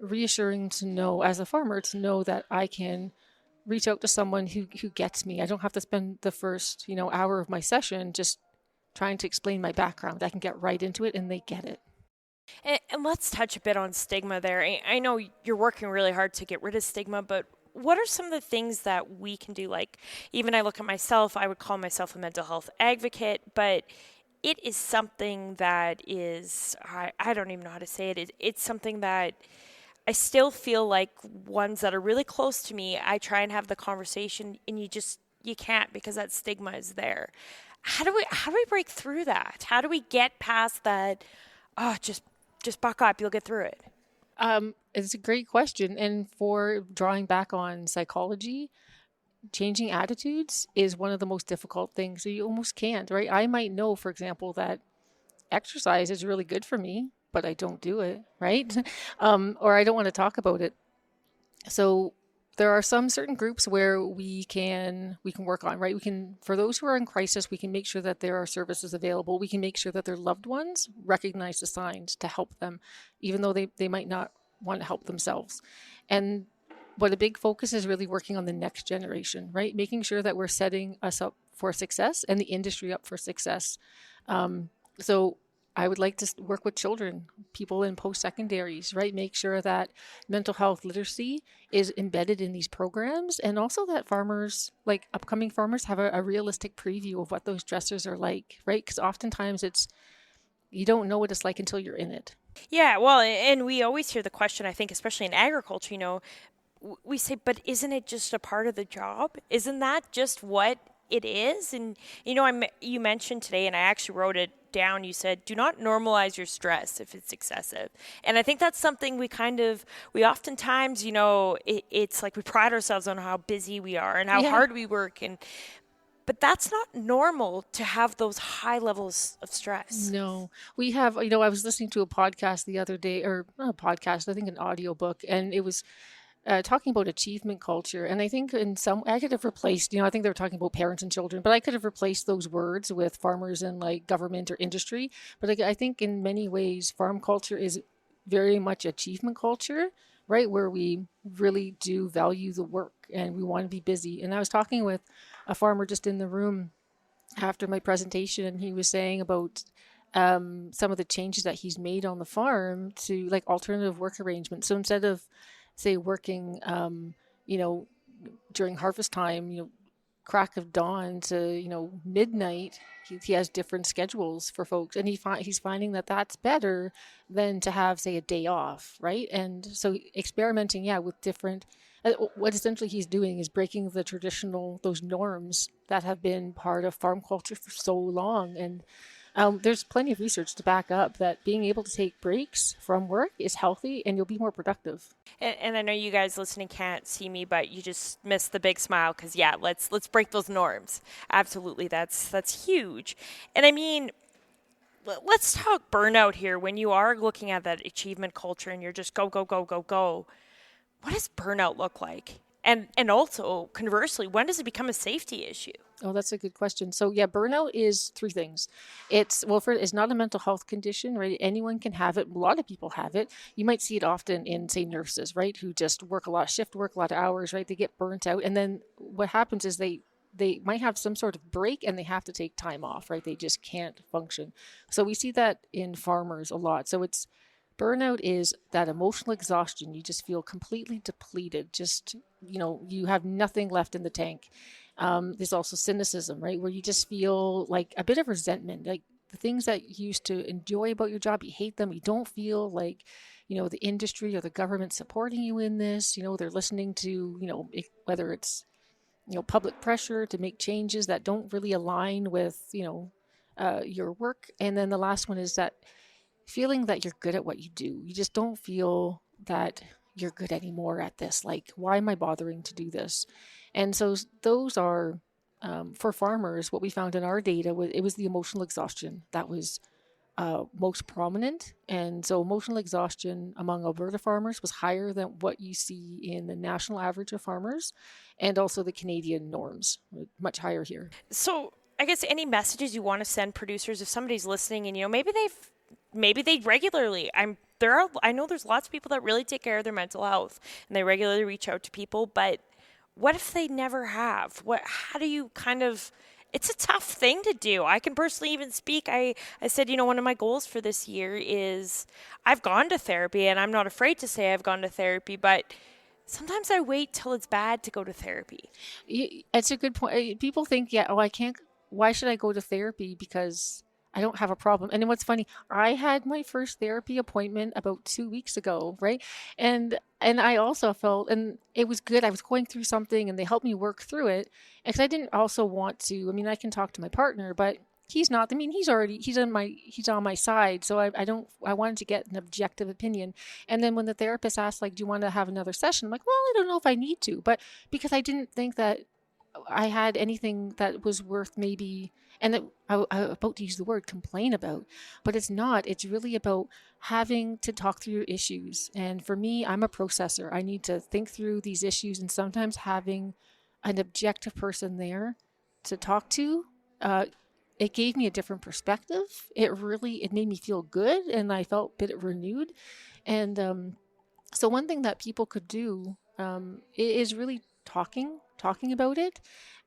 reassuring to know, as a farmer, to know that I can reach out to someone who gets me. I don't have to spend the first, hour of my session just trying to explain my background. I can get right into it and they get it. And let's touch a bit on stigma there. I know you're working really hard to get rid of stigma, but what are some of the things that we can do? Like, even I look at myself, I would call myself a mental health advocate, but it is something that is, I don't even know how to say it. It's something that I still feel like ones that are really close to me, I try and have the conversation, and you can't, because that stigma is there. How do we break through that? How do we get past that? Oh, just buck up, you'll get through it. It's a great question. And for drawing back on psychology, changing attitudes is one of the most difficult things. So you almost can't, right? I might know, for example, that exercise is really good for me, but I don't do it, right? Or I don't want to talk about it. So there are some certain groups where we can work on, right? For those who are in crisis, we can make sure that there are services available. We can make sure that their loved ones recognize the signs to help them, even though they might not want to help themselves. And what a big focus is really working on the next generation, right? Making sure that we're setting us up for success and the industry up for success. So I would like to work with children, people in post-secondaries, right? Make sure that mental health literacy is embedded in these programs, and also that farmers, like upcoming farmers, have a realistic preview of what those stressors are like, right? Because oftentimes you don't know what it's like until you're in it. Yeah, well, and we always hear the question, I think, especially in agriculture, we say, but isn't it just a part of the job? Isn't that just what it is? And, you mentioned today, and I actually wrote it down, you said, do not normalize your stress if it's excessive. And I think that's something we oftentimes, it's like we pride ourselves on how busy we are and how hard we work. But that's not normal to have those high levels of stress. No, we have, I was listening to a podcast the other day, or not a podcast, I think an audiobook, and it was talking about achievement culture. And I think I could have replaced, I think they were talking about parents and children, but I could have replaced those words with farmers and like government or industry. But I think in many ways, farm culture is very much achievement culture, right? Where we really do value the work and we want to be busy. And I was talking with a farmer just in the room after my presentation, and he was saying about some of the changes that he's made on the farm to like alternative work arrangements. So instead of, say, working, during harvest time, crack of dawn to, midnight, he has different schedules for folks, and he's finding that that's better than to have, say, a day off, right? And so experimenting, with different. What essentially he's doing is breaking those norms that have been part of farm culture for so long. And there's plenty of research to back up that being able to take breaks from work is healthy, and you'll be more productive. And I know you guys listening can't see me, but you just missed the big smile because let's break those norms. Absolutely, that's huge. And I mean, let's talk burnout here. When you are looking at that achievement culture and you're just go go go go go, what does burnout look like? And also conversely, when does it become a safety issue? Oh, that's a good question. So burnout is three things. It's not a mental health condition, right? Anyone can have it. A lot of people have it. You might see it often in, say, nurses, right? Who just work a lot of shift work, a lot of hours, right? They get burnt out. And then what happens is they might have some sort of break and they have to take time off, right? They just can't function. So we see that in farmers a lot. So burnout is that emotional exhaustion. You just feel completely depleted. Just, you have nothing left in the tank. There's also cynicism, right? Where you just feel like a bit of resentment, like the things that you used to enjoy about your job, you hate them. You don't feel like, the industry or the government supporting you in this. They're listening to, whether it's, public pressure to make changes that don't really align with, your work. And then the last one is that feeling that you're good at what you do. You just don't feel that you're good anymore at this. Like, why am I bothering to do this? And so those are, for farmers, what we found in our data was the emotional exhaustion that was most prominent. And so emotional exhaustion among Alberta farmers was higher than what you see in the national average of farmers, and also the Canadian norms, much higher here. So I guess any messages you want to send producers if somebody's listening and, maybe they regularly, I know there's lots of people that really take care of their mental health and they regularly reach out to people, but what if they never have? How do you it's a tough thing to do. I can personally even speak. I said, one of my goals for this year is I've gone to therapy, and I'm not afraid to say I've gone to therapy, but sometimes I wait till it's bad to go to therapy. It's a good point. People think, I can't, why should I go to therapy? Because I don't have a problem. And then what's funny, I had my first therapy appointment about 2 weeks ago, right? And I also felt, and it was good. I was going through something and they helped me work through it. Because I didn't also want to, I can talk to my partner, but he's not, he's on my side. So I wanted to get an objective opinion. And then when the therapist asked, like, do you want to have another session? I'm like, well, I don't know if I need to, but because I didn't think that I had anything that was worth maybe, and that I'm about to use the word complain about, but it's not. It's really about having to talk through your issues. And for me, I'm a processor. I need to think through these issues, and sometimes having an objective person there to talk to, it gave me a different perspective. It made me feel good, and I felt a bit renewed. And so one thing that people could do is really talking about it.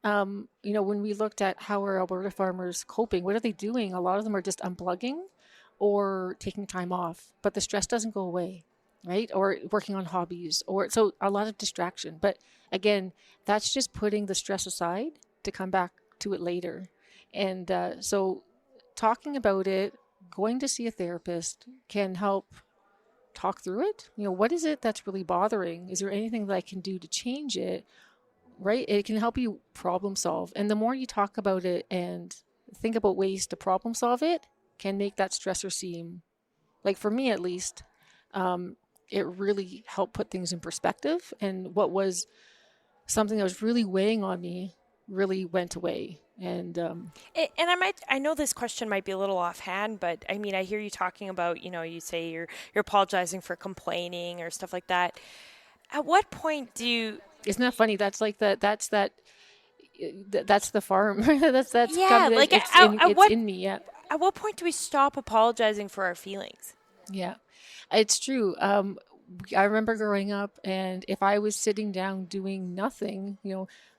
When we looked at how are Alberta farmers coping, what are they doing? A lot of them are just unplugging or taking time off, but the stress doesn't go away, right? Or working on hobbies, so a lot of distraction. But again, that's just putting the stress aside to come back to it later. And so talking about it, going to see a therapist can help talk through it. What is it that's really bothering? Is there anything that I can do to change it? Right? It can help you problem solve. And the more you talk about it and think about ways to problem solve it, can make that stressor seem, like for me at least, it really helped put things in perspective. And what was something that was really weighing on me really went away. And I know this question might be a little offhand, but I hear you talking about, you say you're apologizing for complaining or stuff like that. At what point isn't that funny? That's the farm. that's yeah. Like it's in me. Yeah. At what point do we stop apologizing for our feelings? Yeah, it's true. I remember growing up, and if I was sitting down doing nothing,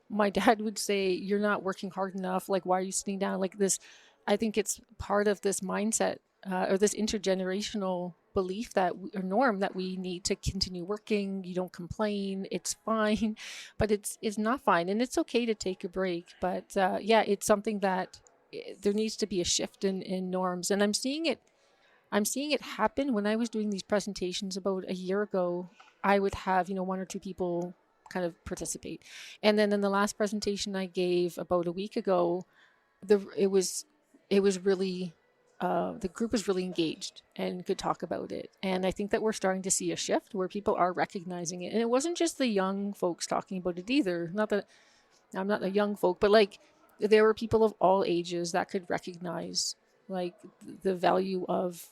my dad would say, "You're not working hard enough. Like, why are you sitting down?" Like this. I think it's part of this mindset or this intergenerational belief or norm that we need to continue working. You don't complain, it's fine, but it's not fine, and it's okay to take a break. But it's something that there needs to be a shift in norms. And I'm seeing it happen. When I was doing these presentations about a year ago, I would have, one or two people kind of participate. And then in the last presentation I gave about a week ago, it was really, the group was really engaged and could talk about it. And I think that we're starting to see a shift where people are recognizing it. And it wasn't just the young folks talking about it either. Not that I'm not a young folk, but like there were people of all ages that could recognize like the value of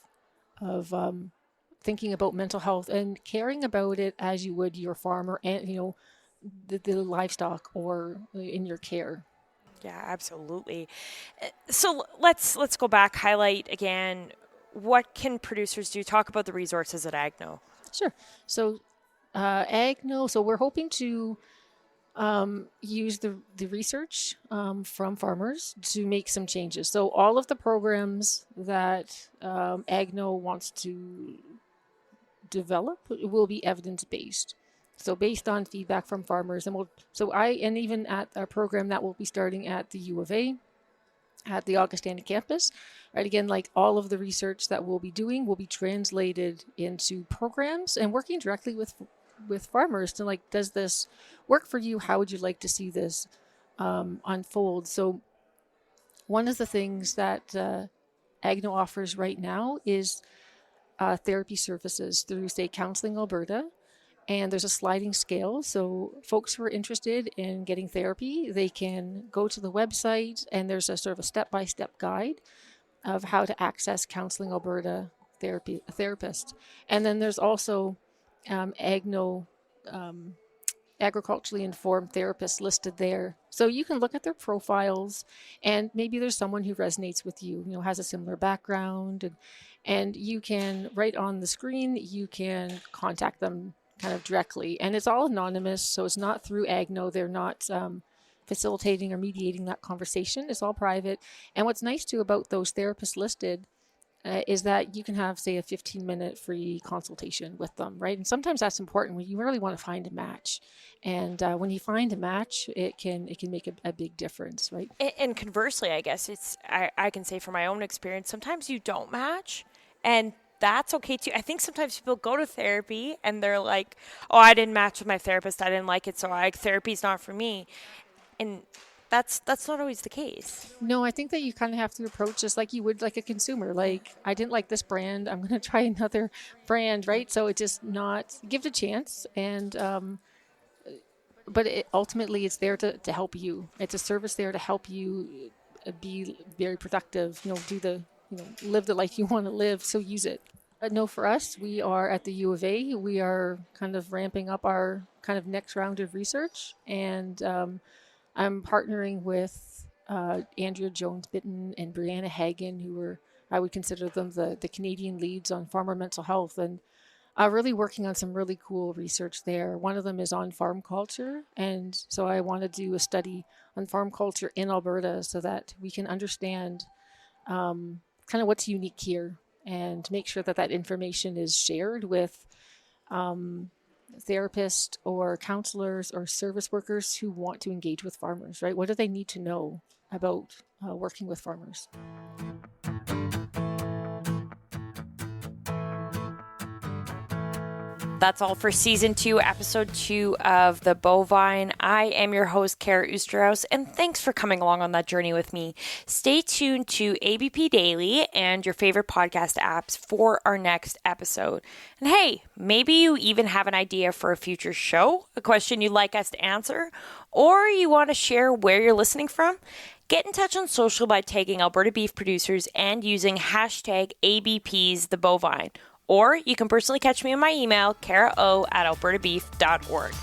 thinking about mental health and caring about it as you would your farm or the livestock or in your care. Yeah, absolutely. So let's go back, highlight again, what can producers do? Talk about the resources at Agno. Sure. So Agno, so we're hoping to use the research from farmers to make some changes. So all of the programs that Agno wants to develop will be evidence-based. So based on feedback from farmers, and even at our program that will be starting at the U of A, at the Augustana Campus, right? Again, like all of the research that we'll be doing will be translated into programs and working directly with farmers to like, does this work for you? How would you like to see this unfold? So one of the things that Agno offers right now is therapy services through, say, Counseling Alberta. And there's a sliding scale. So folks who are interested in getting therapy, they can go to the website and there's a sort of a step-by-step guide of how to access Counseling Alberta therapist. And then there's also Agno agriculturally informed therapists listed there. So you can look at their profiles and maybe there's someone who resonates with you, has a similar background, and you can, right on the screen, you can contact them kind of directly. And it's all anonymous, so it's not through Agno. They're not facilitating or mediating that conversation. It's all private. And what's nice too about those therapists listed is that you can have, say, a 15-minute free consultation with them, right? And sometimes that's important when you really want to find a match. And when you find a match, it can make a big difference, right? And conversely, I guess I can say from my own experience, sometimes you don't match, and that's okay too. I think sometimes people go to therapy and they're like, oh, I didn't match with my therapist. I didn't like it. So therapy's not for me. And that's not always the case. No, I think that you kind of have to approach just like you would like a consumer. Like, I didn't like this brand. I'm going to try another brand, right? So it's just not, give it a chance. And, but ultimately it's there to help you. It's a service there to help you be very productive, live the life you want to live. So use it. No, for us, we are at the U of A. We are kind of ramping up our kind of next round of research. And I'm partnering with Andrea Jones-Bitten and Brianna Hagen, who I would consider them the Canadian leads on farmer mental health, and really working on some really cool research there. One of them is on farm culture. And so I want to do a study on farm culture in Alberta so that we can understand kind of what's unique here, and make sure that information is shared with therapists or counselors or service workers who want to engage with farmers, right? What do they need to know about working with farmers? That's all for Season 2, Episode 2 of The Bovine. I am your host, Kara Oosterhuis, and thanks for coming along on that journey with me. Stay tuned to ABP Daily and your favorite podcast apps for our next episode. And hey, maybe you even have an idea for a future show, a question you'd like us to answer, or you want to share where you're listening from? Get in touch on social by tagging Alberta beef producers and using hashtag ABPsTheBovine. Or you can personally catch me on my email, karao@albertabeef.org.